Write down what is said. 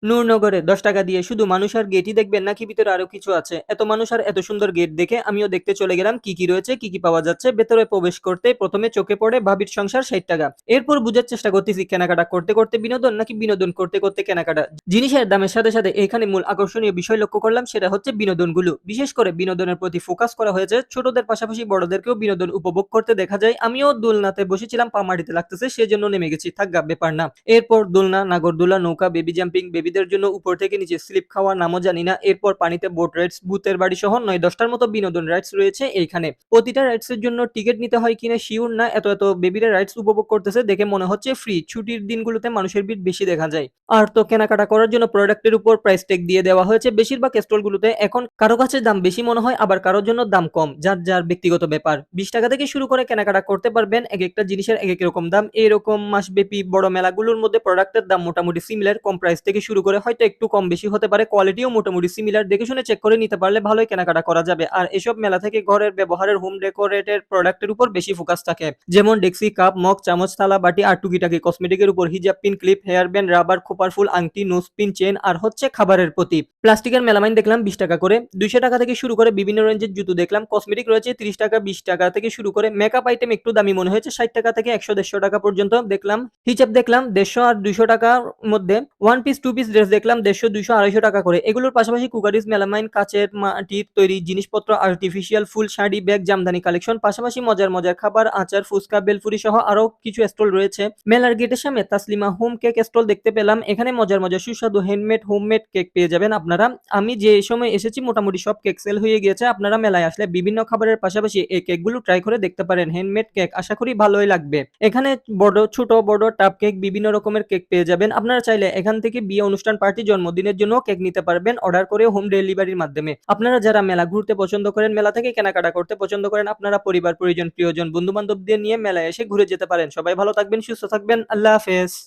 নূরনগরে ১০ টাকা দিয়ে শুধু মানুষ আর গেটই দেখবেন নাকি ভিতরে আরো কিছু আছে? এত মানুষ আর এত সুন্দর গেট দেখে আমিও দেখতে চলে গেলাম কি, কি রয়েছে, কি, কি পাওয়া যাচ্ছে। ভেতরে প্রবেশ করতেই ১ম এ চোখে পড়ে ভাবির সংসার ৳৬০। এরপর বুঝার চেষ্টা করতেছি কেনাকাটা করতে, করতে বিনোদন নাকি বিনোদন করতে, করতে কেনাকাটা। জিনিসের দামের সাথে, সাথে এখানে মূল আকর্ষণীয় বিষয় লক্ষ্য করলাম সেটা হচ্ছে বিনোদনগুলো। বিশেষ করে বিনোদনের প্রতি ফোকাস করা হয়েছে। ছোটদের পাশাপাশি বড়দেরকেও বিনোদন উপভোগ করতে দেখা যায়। আমিও দোলনাতে বসেছিলাম, পা মাটিতে লাগতেছে সেজন্য নেমে গেছি। থাক ব্যাপার না। এরপর দোলনা, নাগরদোলা, নৌকা, বেবি জাম্পিং, বেবিদের জন্য উপর থেকে নিচে স্লিপ খাওয়া নামও জানি না। এরপর পানিতে বোট রাইডস, ভূতের বাড়ি সহ ৯-১০ টার মতো বিনোদন রাইডস রয়েছে এইখানে। প্রতিটা রাইডস এর জন্য টিকেট নিতে হয় কিনা সিউর না। এত বেবিরা রাইডস উপভোগ করতেছে দেখে মনে হচ্ছে ফ্রি। ছুটির দিনগুলোতে মানুষের ভিড় বেশি দেখা যায়। আর তো কেনাকাটা করার জন্য প্রোডাক্টের উপর প্রাইস ট্যাগ দিয়ে দেওয়া হয়েছে বেশিরভাগ স্টলগুলোতে। এখন কারো কাছে দাম বেশি মনে হয়, আবার কারোর জন্য দাম কম। যার ব্যক্তিগত ব্যাপার। ৳২০ থেকে শুরু করে কেনাকাটা করতে পারবেন। একেকটা জিনিসের একেক রকম দাম। এরকম মাসব্যাপী বড় মেলাগুলোর মধ্যে প্রোডাক্টের দাম মোটামুটি সিমিলার। কম প্রাইস থেকে শুরু করে হয়তো একটু কম বেশি হতে পারে। কোয়ালিটিও মোটামুটি সিমিলার। দেখে শুনে চেক করে নিতে পারলে ভালোই কেনাকাটা করা যাবে। আর এসব মেলা থেকে ঘরের ব্যবহারের হোম ডেকোরেটেড প্রোডাক্টের উপর বেশি ফোকাস থাকে। যেমন ডেক্সি, কাপ, মগ, চামচ, থালা, বাটি আর টুকিটাকি কসমেটিকের উপর হিজাব pin, clip, hair band, rubber, খোপার ফুল, আংটি, নোজ পিন, চেন আর হচ্ছে খাবারের প্রতি। প্লাস্টিকের মেলামাইন দেখলাম ৳২০ করে। ৳২০০ থেকে শুরু করে বিভিন্ন রেঞ্জের জুতো দেখলাম। কসমেটিক রয়েছে ৳৩০, ৳২০ থেকে শুরু করে। মেকআপ আইটেম একটু দামি মনে হয়েছে। ৳৬০ থেকে ৳১০০-১৫০ পর্যন্ত দেখলাম। হিজাব দেখলাম ৳১৫০ আর ৳২০০ মধ্যে। One piece, two piece dress দেখলাম ৳১৫০, ৳২০০, ৳২৫০ করে। এগুলোর পাশাপাশি কুকারিজ, মেলামাইন, কাচের, মাটির তৈরি জিনিসপত্র, আর্টিফিশিয়াল ফুল, শাড়ি, ব্যাগ, জামদানি কালেকশন, পাশাপাশি মজার, মজার খাবার, আচার, ফুচকা, বেলপুরি সহ আরো কিছু স্টল রয়েছে। মেলার গেটের সামনে তাসলিমা হোম কেক স্টল দেখতে পেলাম। এখানে মজার, মজার সুস্বাদু হ্যান্ডমেড, হোমমেড কেক পেয়ে যাবেন আপনারা। আমি যে সময় এসেছি মোটামুটি সব কেক সেল হয়ে গিয়েছে। আপনারা মেলায় আসলে বিভিন্ন খাবারের পাশাপাশি এই কেকগুলো ট্রাই করে দেখতে পারেন। হ্যান্ডমেড কেক আশা করি ভালোই লাগবে। এখানে ছোট, বড় টাপ কেক বিভিন্ন রকমের কেক পেয়ে যাবেন। আপনারা চাইলে এখান থেকে বিয়ে অনুষ্ঠান, পার্টি, জন্মদিনের জন্য কেক নিতে পারবেন অর্ডার করে হোম ডেলিভারির মাধ্যমে। আপনারা যারা মেলা ঘুরতে পছন্দ করেন, মেলা থেকে কেনাকাটা করতে পছন্দ করেন, আপনারা পরিবার, পরিজন, প্রিয়জন, বন্ধু-বান্ধবদের নিয়ে মেলায় এসে ঘুরে যেতে পারেন। সবাই ভালো থাকবেন, সুস্থ থাকবেন। আল্লাহ হাফেজ।